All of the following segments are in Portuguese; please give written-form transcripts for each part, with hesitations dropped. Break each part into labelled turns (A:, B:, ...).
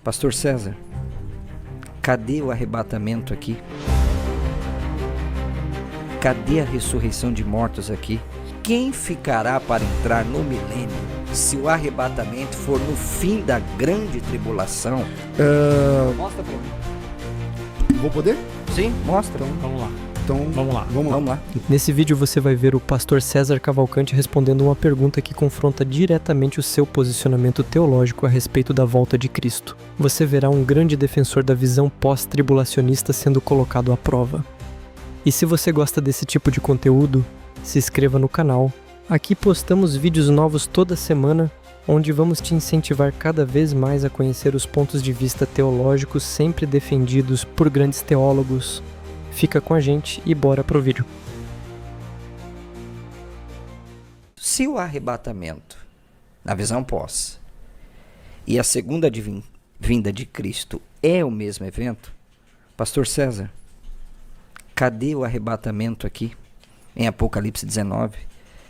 A: Pastor César, cadê o arrebatamento aqui? Cadê a ressurreição de mortos aqui? Quem ficará para entrar no milênio se o arrebatamento for no fim da grande tribulação? Mostra pra mim.
B: Vou poder?
A: Sim, mostra.
C: Então, vamos lá.
B: Então,
A: Vamos lá.
C: Nesse vídeo você vai ver o pastor César Cavalcante respondendo uma pergunta que confronta diretamente o seu posicionamento teológico a respeito da volta de Cristo. Você verá um grande defensor da visão pós-tribulacionista sendo colocado à prova. E se você gosta desse tipo de conteúdo, se inscreva no canal. Aqui postamos vídeos novos toda semana, onde vamos te incentivar cada vez mais a conhecer os pontos de vista teológicos sempre defendidos por grandes teólogos. Fica com a gente e bora pro vídeo.
A: Se o arrebatamento, na visão pós, e a segunda vinda de Cristo é o mesmo evento, Pastor César, cadê o arrebatamento aqui em Apocalipse 19?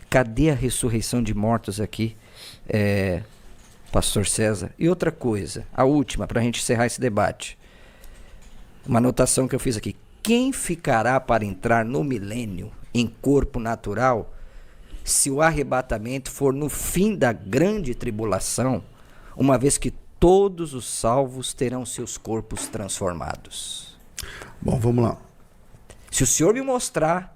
A: Cadê a ressurreição de mortos aqui, Pastor César? E outra coisa, a última, para a gente encerrar esse debate. Uma anotação que eu fiz aqui. Quem ficará para entrar no milênio em corpo natural se o arrebatamento for no fim da grande tribulação, uma vez que todos os salvos terão seus corpos transformados?
B: Bom, vamos lá.
A: Se o senhor me mostrar...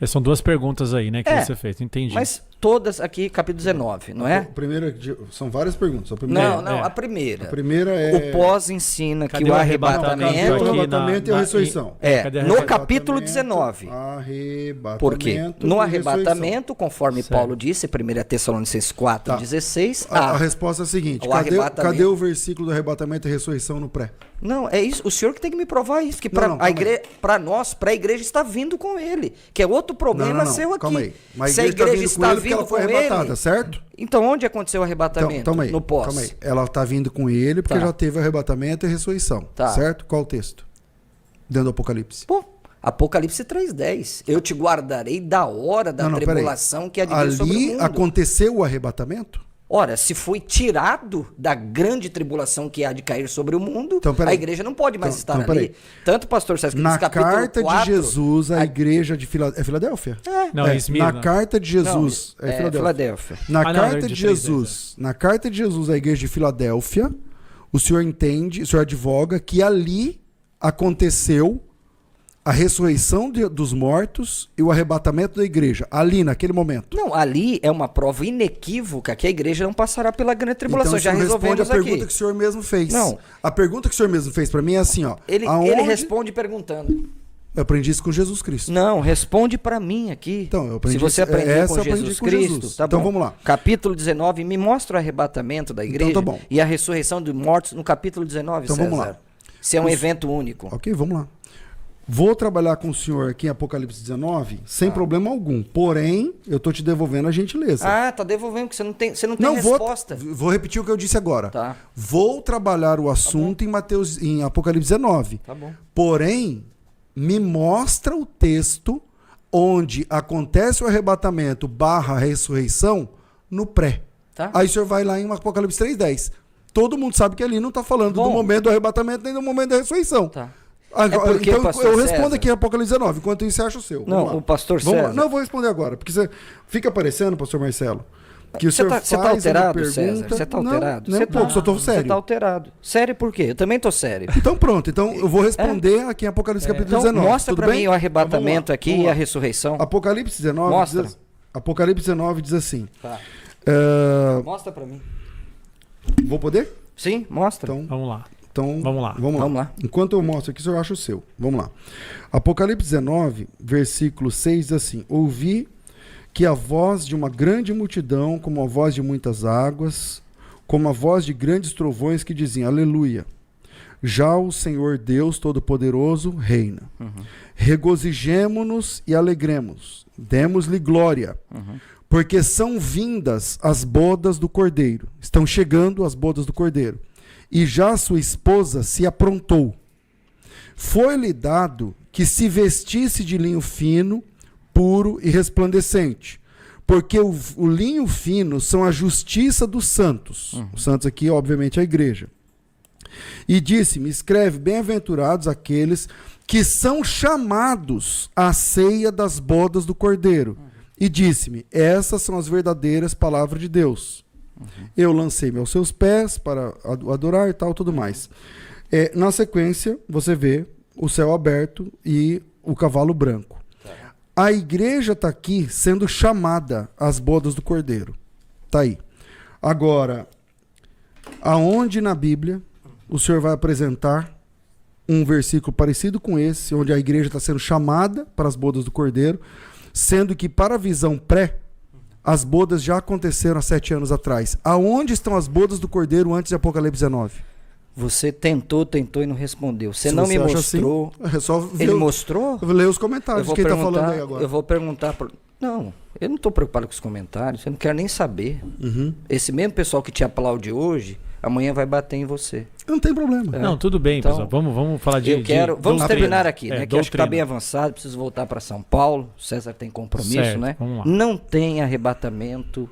D: São duas perguntas aí, né, que você fez, entendi.
A: Mas todas aqui, capítulo 19, não é?
B: A primeira, são várias perguntas. A primeira,
A: Não, a primeira.
B: A primeira é...
A: O pós ensina que
D: Cadê
A: o
D: o
A: arrebatamento...
B: o arrebatamento e a ressurreição.
D: Cadê
A: No capítulo 19. Por quê? No arrebatamento, conforme Paulo disse, 1 Tessalonicenses 4:16...
B: A resposta é a seguinte, cadê o versículo do arrebatamento e ressurreição no pré?
A: Não, é isso. O senhor que tem que me provar isso. Que para nós, para a igreja, está vindo com ele. Que é outro problema seu aqui.
B: Calma aí. Mas
A: se a igreja está vindo
B: ela foi
A: com
B: arrebatada,
A: ele,
B: certo?
A: então onde aconteceu o arrebatamento? No pós.
B: Calma aí. Ela está vindo com ele porque já teve arrebatamento e ressurreição. Certo? Qual o texto? Dentro do Apocalipse.
A: Pô, Apocalipse 3:10. Eu te guardarei da hora da tribulação que há de vir sobre o mundo.
B: Ali aconteceu o arrebatamento?
A: Ora, se foi tirado da grande tribulação que há de cair sobre o mundo, a igreja não pode mais estar ali. Tanto o pastor César que
B: na
A: diz capítulo
B: carta
A: 4,
B: de Jesus, a igreja de Filadélfia. É Filadélfia?
D: Não, é Esmirna.
B: Na carta de Jesus,
A: Filadélfia.
B: Na carta de Jesus, na carta de Jesus, a igreja de Filadélfia, o senhor entende, o senhor advoga que ali aconteceu a ressurreição dos mortos e o arrebatamento da igreja, ali naquele momento.
A: Não, ali é uma prova inequívoca que a igreja não passará pela grande tribulação.
B: Então,
A: já resolvemos
B: responde a pergunta que o senhor mesmo fez.
A: Não.
B: A pergunta que o senhor mesmo fez para mim é assim, ó.
A: Ele responde perguntando.
B: Eu aprendi isso com Jesus Cristo.
A: Não, responde para mim aqui.
B: Então, eu aprendi.
A: Se você aprendeu com Jesus Cristo, tá bom.
B: Então vamos lá.
A: Capítulo 19, me mostra o arrebatamento da igreja e a ressurreição dos mortos no capítulo 19,
B: então,
A: César.
B: Vamos lá.
A: Se é um evento único.
B: Ok, vamos lá. Vou trabalhar com o senhor aqui em Apocalipse 19 sem problema algum. Porém, eu tô te devolvendo a gentileza.
A: Tá devolvendo, porque você não tem resposta.
B: Vou repetir o que eu disse agora.
A: Tá.
B: Vou trabalhar o assunto em Apocalipse 19.
A: Tá bom.
B: Porém, me mostra o texto onde acontece o arrebatamento / ressurreição no pré.
A: Tá.
B: Aí o senhor vai lá em Apocalipse 3:10. Todo mundo sabe que ali não está falando do momento do arrebatamento nem do momento da ressurreição.
A: Tá.
B: Agora,
A: porque,
B: então eu respondo
A: César,
B: aqui em Apocalipse 19, enquanto isso você acha o seu.
A: Não, o pastor César...
B: Não, eu vou responder agora, porque você fica aparecendo, pastor Marcelo, que o senhor faz
A: tá alterado,
B: uma pergunta...
A: César? Você tá alterado?
B: Não, pouco, só tô sério.
A: Você tá alterado. Sério por quê? Eu também tô sério.
B: Então pronto, então eu vou responder aqui em Apocalipse capítulo 19.
A: Mostra pra mim o arrebatamento aqui e a ressurreição.
B: Apocalipse 19
A: mostra.
B: Apocalipse 19 diz assim...
A: Tá. Mostra pra mim.
B: Vou poder?
A: Sim, mostra.
B: Então,
D: vamos lá.
B: Então,
A: vamos lá.
B: Enquanto eu mostro aqui, o senhor acha o seu. Vamos lá. Apocalipse 19, versículo 6 diz assim: ouvi que a voz de uma grande multidão, como a voz de muitas águas, como a voz de grandes trovões que diziam: aleluia. Já o Senhor Deus Todo-Poderoso reina. Regozijemo-nos e alegremos. Demos-lhe glória. Porque são vindas as bodas do Cordeiro. Estão chegando as bodas do Cordeiro. E já sua esposa se aprontou. Foi-lhe dado que se vestisse de linho fino, puro e resplandecente, porque o linho fino são a justiça dos santos. Os santos aqui, obviamente, a igreja. E disse-me, escreve, bem-aventurados aqueles que são chamados à ceia das bodas do Cordeiro. E disse-me, essas são as verdadeiras palavras de Deus. Eu lancei-me aos seus pés para adorar e tal, tudo mais. Na sequência, você vê o céu aberto e o cavalo branco. A igreja está aqui sendo chamada às bodas do Cordeiro. Está aí. Agora, aonde na Bíblia o Senhor vai apresentar um versículo parecido com esse, onde a igreja está sendo chamada para as bodas do Cordeiro, sendo que para a visão pré, as bodas já aconteceram há 7 anos atrás. Aonde estão as bodas do Cordeiro antes de Apocalipse 19?
A: Você tentou e não respondeu. Você
B: Se
A: não
B: você
A: me
B: acha
A: mostrou.
B: assim, é só ver
A: Ele mostrou?
B: Ler os comentários de quem está falando aí agora.
A: Eu vou perguntar. Não, eu não estou preocupado com os comentários. Eu não quero nem saber. Esse mesmo pessoal que te aplaude hoje, amanhã vai bater em você.
B: Não tem problema.
D: Não, tudo bem,
A: Então,
D: pessoal. Vamos falar de.
A: Vamos
D: doutrina.
A: terminar aqui, né? Que acho que está
D: doutrina.
A: bem avançado. Preciso voltar para São Paulo. César tem compromisso,
D: Certo,
A: né?
D: vamos lá.
A: Não tem arrebatamento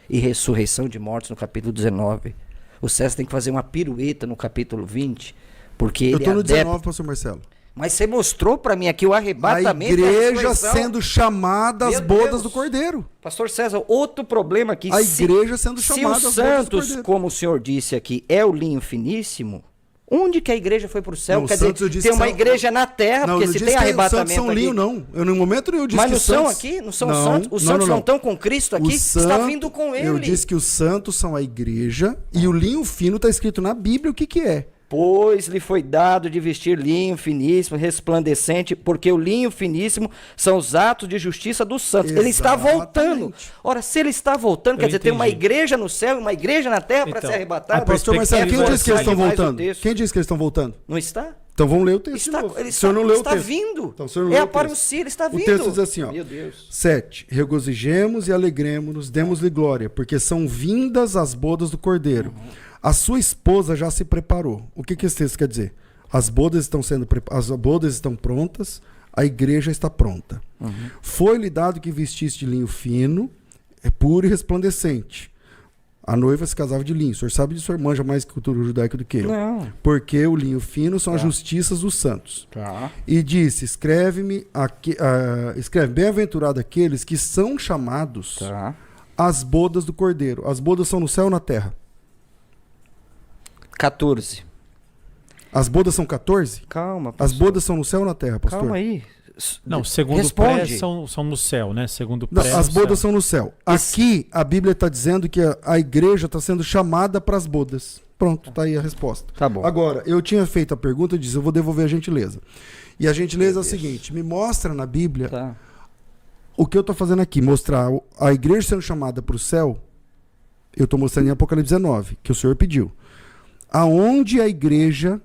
A: e ressurreição de mortos no capítulo 19. O César tem que fazer uma pirueta no capítulo 20, porque
B: Eu
A: ele é
B: estou no
A: adepto.
B: 19, pastor Marcelo.
A: Mas você mostrou para mim aqui o
B: A
A: arrebatamento. e
B: igreja
A: ressurreição.
B: sendo chamada às
A: Meu
B: bodas
A: Deus.
B: do Cordeiro.
A: Pastor César, outro problema aqui.
B: A igreja sendo
A: se
B: chamada
A: os
B: às bodas do
A: santos,
B: Cordeiro.
A: como o senhor disse aqui, é o linho finíssimo, onde que a igreja foi para o céu?
B: Não,
A: Quer
B: os santos eu
A: dizer,
B: disse
A: tem uma
B: que são-
A: igreja na terra,
B: Não,
A: porque
B: eu
A: se
B: disse
A: tem
B: que os santos
A: arrebatamento
B: são linho,
A: aqui.
B: não. Eu, no momento eu disse
A: Mas
B: que
A: não
B: os
A: são
B: santos...
A: aqui? Não são
B: Não,
A: santos? Os
B: não,
A: santos não
B: não.
A: estão com Cristo aqui?
B: Os
A: Está
B: santos-
A: vindo com ele.
B: Eu disse que os santos são a igreja e o linho fino está escrito na Bíblia o que é.
A: Pois lhe foi dado de vestir linho finíssimo, resplandecente, porque o linho finíssimo são os atos de justiça dos santos. Ele está
B: Exatamente.
A: voltando. Ora, se ele está voltando, quer dizer, tem uma
D: entendi.
A: igreja no céu e uma igreja na terra para
D: Então,
A: ser arrebatada.
D: a
B: Pastor Marcelo, quem
D: perspectiva-
B: disse que eles estão
A: Demais o
B: voltando?
A: texto.
B: Quem disse que eles estão voltando?
A: Não está?
B: Então vamos ler o texto
A: Está,
B: de novo.
A: ele
B: O senhor não
A: está,
B: leu o
A: está
B: texto.
A: vindo.
B: Então, o senhor não
A: É
B: leu
A: a
B: o texto.
A: parousia, ele está
B: O
A: vindo.
B: texto diz assim, ó.
A: Meu Deus.
B: 7. Regozijemos e alegremos-nos, demos-lhe glória, porque são vindas as bodas do Cordeiro. A sua esposa já se preparou. O que esse texto quer dizer? As bodas estão prontas, a igreja está pronta. Foi-lhe dado que vestisse de linho fino, puro e resplandecente. A noiva se casava de linho. O senhor sabe disso, o senhor manja mais cultura judaica do que eu.
A: Não.
B: Porque o linho fino são as justiças dos santos.
A: Tá.
B: E disse, escreve, bem-aventurado aqueles que são chamados
A: Tá.
B: às bodas do Cordeiro. As bodas são no céu ou na terra?
A: 14.
B: As bodas são 14?
A: Calma,
B: As
A: pastor.
B: bodas são no céu ou na terra, pastor?
A: Calma aí.
D: Não, segundo
A: Responde.
D: pré são no céu, né? Segundo
B: Não,
D: pré.
B: as
D: no
B: bodas
D: céu.
B: são no céu. Aqui, a Bíblia está dizendo que a igreja está sendo chamada para as bodas. Pronto, tá aí a resposta.
A: Tá bom.
B: Agora, eu tinha feito a pergunta e disse, eu vou devolver a gentileza. E a gentileza é o seguinte, me mostra na Bíblia
A: Tá.
B: o que eu estou fazendo aqui, mostrar a igreja sendo chamada para o céu, eu estou mostrando em Apocalipse 19, que o Senhor pediu. Aonde a igreja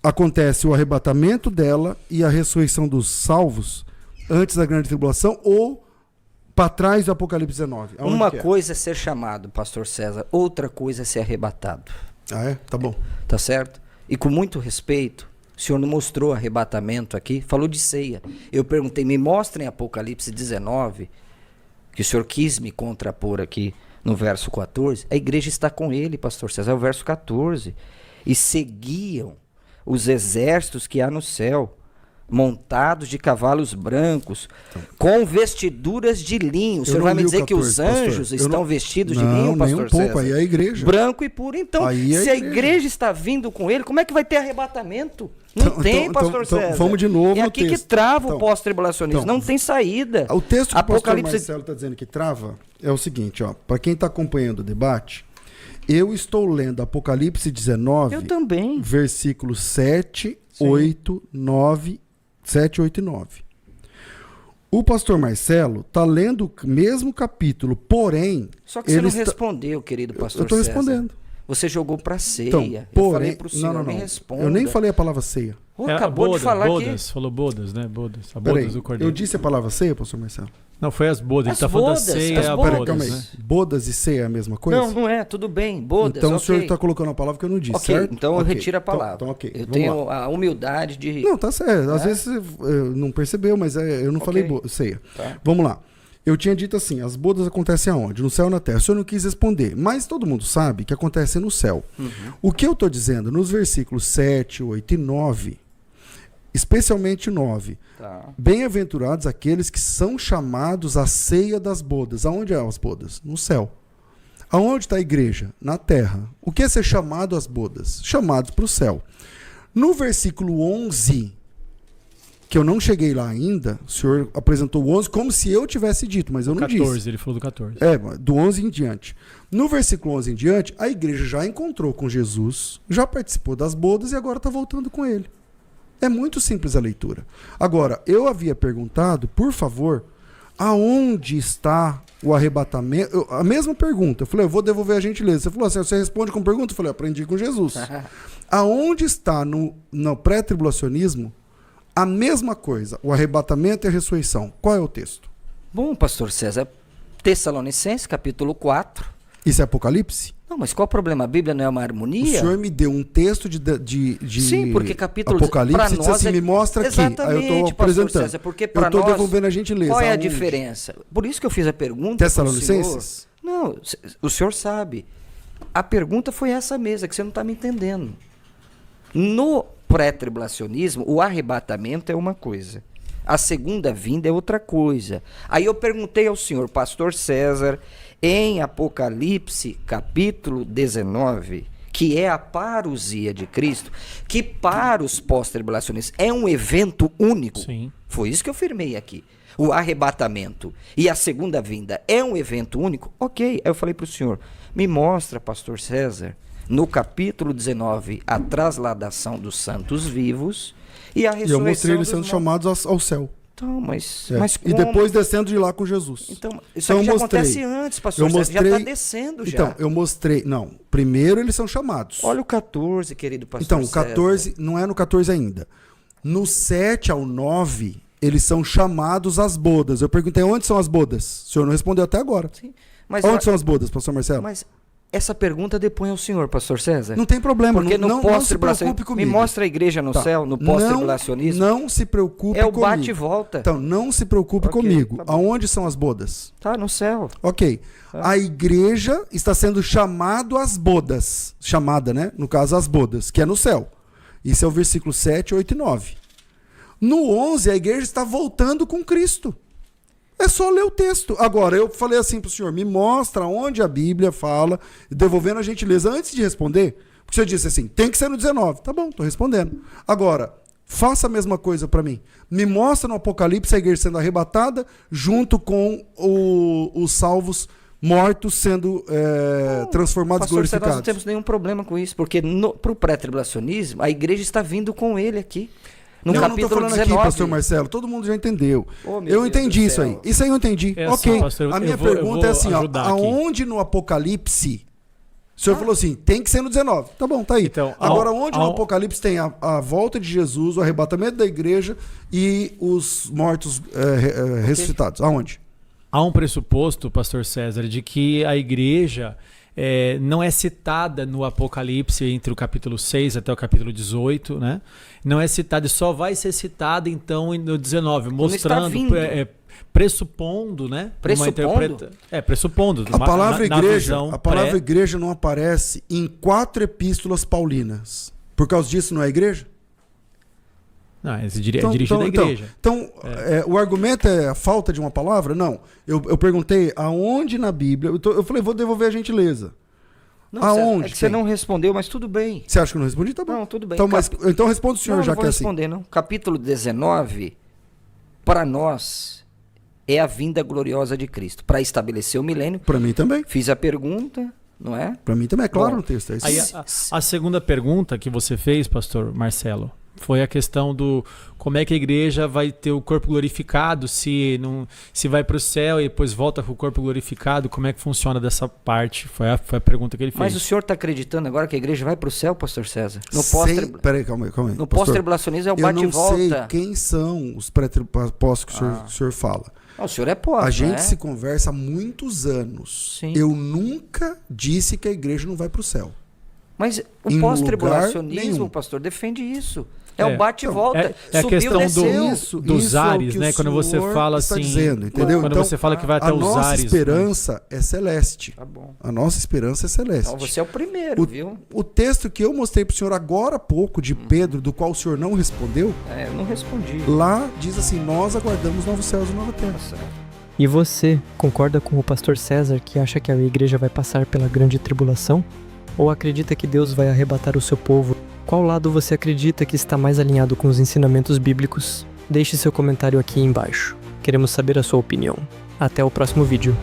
B: acontece o arrebatamento dela e a ressurreição dos salvos antes da grande tribulação ou para trás do Apocalipse 19? Aonde
A: Uma
B: que é?
A: coisa é ser chamado, pastor César, outra coisa é ser arrebatado.
B: Ah, é? Tá bom.
A: Tá certo? E com muito respeito, o senhor não mostrou arrebatamento aqui, falou de ceia. Eu perguntei, me mostrem Apocalipse 19, que o senhor quis me contrapor aqui no verso 14. A igreja está com ele, pastor César, é o verso 14. E seguiam os exércitos que há no céu, montados de cavalos brancos, com vestiduras de linho. O senhor
B: não
A: vai me
B: li o
A: dizer que os
B: 14, pastor.
A: anjos
B: Eu
A: estão
B: não-
A: vestidos de
B: Não,
A: linho,
B: nem
A: pastor
B: um pouco,
A: César?
B: aí é a igreja.
A: Branco e puro. Então,
B: Aí é a
A: se a
B: igreja.
A: igreja está vindo com ele, como é que vai ter arrebatamento? Não tem, pastor César.
B: Vamos de novo
A: É
B: no
A: aqui que
B: texto.
A: trava o
B: Então,
A: pós-tribulacionismo.
B: então,
A: não tem saída.
B: O texto que o pastor
A: Apocalipse...
B: Marcelo está dizendo que trava é o seguinte, ó. Para quem está acompanhando o debate, eu estou lendo Apocalipse 19,
A: Eu também.
B: versículos 7, 8, 9, 7, 8 e 9. O pastor Marcelo está lendo o mesmo capítulo, porém...
A: Só que você não
B: está-
A: respondeu, querido pastor
B: Eu estou
A: César.
B: respondendo.
A: Você jogou para ceia.
B: Então,
A: Eu
B: porém...
A: falei para o senhor, me responda.
B: Eu nem falei a palavra ceia.
A: Oh,
D: É,
A: acabou
D: bodas,
A: de falar
D: bodas, falou bodas, né? Bodas. A
B: Peraí,
D: bodas do Cordeiro.
B: eu disse a palavra ceia, pastor Marcelo?
D: Não, foi as bodas. Ele
A: As
D: tá falando
A: bodas,
D: da ceia
A: as
D: e a
A: bodas.
B: Peraí,
D: bodas,
B: calma aí.
D: né?
B: Bodas e ceia é a mesma coisa?
A: Não, não é. Tudo bem. Bodas,
B: Então o senhor
A: ok.
B: está colocando a palavra que eu não disse,
A: Ok,
B: certo?
A: então eu
B: Ok.
A: retiro a palavra.
B: Então, ok.
A: Eu
B: Vamos
A: tenho
B: lá.
A: a humildade de...
B: Não, tá certo. Às
A: É?
B: vezes você não percebeu, mas eu não
A: Ok.
B: falei ceia.
A: Tá.
B: Vamos lá. Eu tinha dito assim, as bodas acontecem aonde? No céu ou na terra? O senhor não quis responder, mas todo mundo sabe que acontece no céu. O que eu estou dizendo, nos versículos 7, 8 e 9, especialmente 9,
A: Tá.
B: bem-aventurados aqueles que são chamados à ceia das bodas. Aonde é as bodas? No céu. Aonde está a igreja? Na terra. O que é ser chamado às bodas? Chamados para o céu. No versículo 11, que eu não cheguei lá ainda, o senhor apresentou o 11 como se eu tivesse dito, mas eu não
D: 14,
B: disse.
D: ele falou do 14.
B: Do 11 em diante. No versículo 11 em diante, a igreja já encontrou com Jesus, já participou das bodas e agora está voltando com ele. É muito simples a leitura. Agora, eu havia perguntado, por favor, aonde está o arrebatamento? A mesma pergunta. Eu falei, eu vou devolver a gentileza. Você falou assim, você responde com pergunta? Eu falei, aprendi com Jesus. Aonde está no pré-tribulacionismo a mesma coisa, o arrebatamento e a ressurreição? Qual é o texto?
A: Bom, pastor César, Tessalonicenses, capítulo 4.
B: Isso é Apocalipse?
A: Não, mas qual o problema? A Bíblia não é uma harmonia?
B: O senhor me deu um texto de
A: Sim, porque capítulo
B: Apocalipse
A: pra
B: e disse
A: nós
B: assim,
A: é-
B: me mostra aqui. Aí eu estou
A: Exatamente, pastor
B: apresentando.
A: César, porque
B: Eu
A: pra
B: estou
A: nós,
B: devolvendo a gentileza.
A: Qual é a
B: Aonde?
A: diferença? Por isso que eu fiz a pergunta pro
B: Tessalonicenses?
A: senhor. Não, o senhor sabe. A pergunta foi essa mesma, que você não está me entendendo. No pré-tribulacionismo, o arrebatamento é uma coisa. A segunda vinda é outra coisa. Aí eu perguntei ao senhor, pastor César, em Apocalipse, capítulo 19, que é a parousia de Cristo, que para os pós-tribulacionistas é um evento único.
D: Sim.
A: Foi isso que eu firmei aqui. O arrebatamento e a segunda vinda é um evento único? Ok. Aí eu falei para o senhor, me mostra, pastor César, no capítulo 19, a trasladação dos santos vivos e a
B: E
A: ressurreição
B: eu mostrei eles
A: dos
B: sendo
A: mortos.
B: chamados ao céu.
A: Então, mas
B: E
A: como?
B: depois descendo de lá com Jesus.
A: Então, isso
B: Então
A: aqui já
B: eu mostrei.
A: acontece antes, pastor
B: Eu
A: César. Já
B: mostrei-
A: está descendo já.
B: Então, eu mostrei. Não, primeiro eles são chamados.
A: Olha o 14, querido pastor
B: Então, o
A: César.
B: 14, não é no 14 ainda. No 7 ao 9, eles são chamados às bodas. Eu perguntei onde são as bodas. O senhor não respondeu até agora.
A: Sim, mas,
B: Onde são as bodas, pastor Marcelo?
A: mas essa pergunta depõe ao senhor, pastor César.
B: Não tem problema.
A: Porque no
B: não se
A: pós-tribulacionismo,
B: preocupe
A: me
B: comigo.
A: mostra a igreja no
B: Tá.
A: céu, no pós-tribulacionismo.
B: Não se preocupe
A: É o
B: comigo.
A: bate e volta.
B: Então, não se preocupe
A: Ok,
B: comigo.
A: tá bom.
B: Aonde são as bodas?
A: Tá no céu.
B: Ok. A igreja está sendo chamado às bodas. Chamada, né? No caso, às bodas, que é no céu. Isso é o versículo 7, 8 e 9. No 11, a igreja está voltando com Cristo. É só ler o texto. Agora, eu falei assim para o senhor, me mostra onde a Bíblia fala, devolvendo a gentileza antes de responder. Porque o senhor disse assim, tem que ser no 19. Tá bom, estou respondendo. Agora, faça a mesma coisa para mim. Me mostra no Apocalipse a igreja sendo arrebatada junto com os salvos mortos sendo transformados,
A: Pastor César, nós
B: glorificados.
A: não temos nenhum problema com isso, porque para o pré-tribulacionismo, a igreja está vindo com ele aqui. No
B: não
A: capítulo
B: estou falando
A: 19.
B: aqui, pastor Marcelo, todo mundo já entendeu.
A: Oh, meu
B: Eu
A: Deus
B: entendi
A: do
B: isso
A: céu.
B: aí. Isso aí eu entendi.
D: É
B: Ok.
D: assim, pastor,
B: a minha
D: eu vou
B: pergunta é assim, ó,
D: ajudar aqui.
B: aonde no Apocalipse o senhor falou assim, tem que ser no 19. Tá bom, tá aí.
D: Então,
B: Agora, onde no Apocalipse tem a volta de Jesus, o arrebatamento da igreja e os mortos ressuscitados? Aonde?
D: Há um pressuposto, pastor César, de que a igreja não é citada no Apocalipse entre o capítulo 6 até o capítulo 18, né? Não é citada, e só vai ser citada então no 19, mostrando,
A: vindo.
D: pressupondo, né?
A: Pressupondo?
D: Pressupondo.
B: A palavra
D: na
B: igreja,
D: visão
B: a palavra
D: pré-
B: igreja não aparece em 4 epístolas paulinas. Por causa disso não é igreja?
D: Não, é dirigida à igreja.
B: Então, o argumento é a falta de uma palavra? Não. Eu perguntei aonde na Bíblia. Eu falei, vou devolver a gentileza.
A: Não,
B: aonde
A: é que você
B: tem?
A: não respondeu, mas tudo bem.
B: Você acha que eu não respondi? Tá bom.
A: Não, tudo bem.
B: Então responde o senhor,
A: não,
B: já
A: não vou
B: que é assim.
A: responder, não. Capítulo 19, para nós, é a vinda gloriosa de Cristo. Para estabelecer o milênio,
B: Para mim também.
A: fiz a pergunta, não é?
B: Para mim também é claro
A: Bom,
B: no texto. É isso.
D: Aí a segunda pergunta que você fez, pastor Marcelo, foi a questão do como é que a igreja vai ter o corpo glorificado, se vai para o céu e depois volta com o corpo glorificado, como é que funciona dessa parte? Foi a pergunta que ele fez.
A: Mas o senhor está acreditando agora que a igreja vai para o céu, pastor César?
B: Peraí, calma aí.
A: No
B: Pastor,
A: pós-tribulacionismo é o
B: eu não sei
A: bate-volta.
B: quem são os pré-apóstolos que o senhor fala.
A: O senhor é pós,
B: A gente
A: né?
B: se conversa há muitos anos.
A: Sim.
B: Eu nunca disse que a igreja não vai para o céu.
A: Mas o
B: Em
A: pós-tribulacionismo,
B: lugar nenhum.
A: pastor, defende isso. É o bate e
D: Então,
A: volta.
D: é a
A: Subiu,
D: questão
A: desceu.
D: dos
B: isso é o
D: ares,
B: que
D: né?
B: o
D: Quando você
B: senhor
D: fala
B: está
D: assim,
B: dizendo, entendeu?
D: Quando
B: Então,
D: você fala que vai até
B: a
D: os
B: nossa
D: ares.
B: esperança é celeste.
A: Tá bom.
B: A nossa esperança é celeste.
A: Então você é o primeiro, viu?
B: O texto que eu mostrei para o senhor agora há pouco, de Pedro, do qual o senhor não respondeu,
A: Eu não respondi.
B: lá diz assim, nós aguardamos novos céus e nova terra.
A: Nossa.
C: E você concorda com o pastor César que acha que a igreja vai passar pela grande tribulação? Ou acredita que Deus vai arrebatar o seu povo? Qual lado você acredita que está mais alinhado com os ensinamentos bíblicos? Deixe seu comentário aqui embaixo. Queremos saber a sua opinião. Até o próximo vídeo.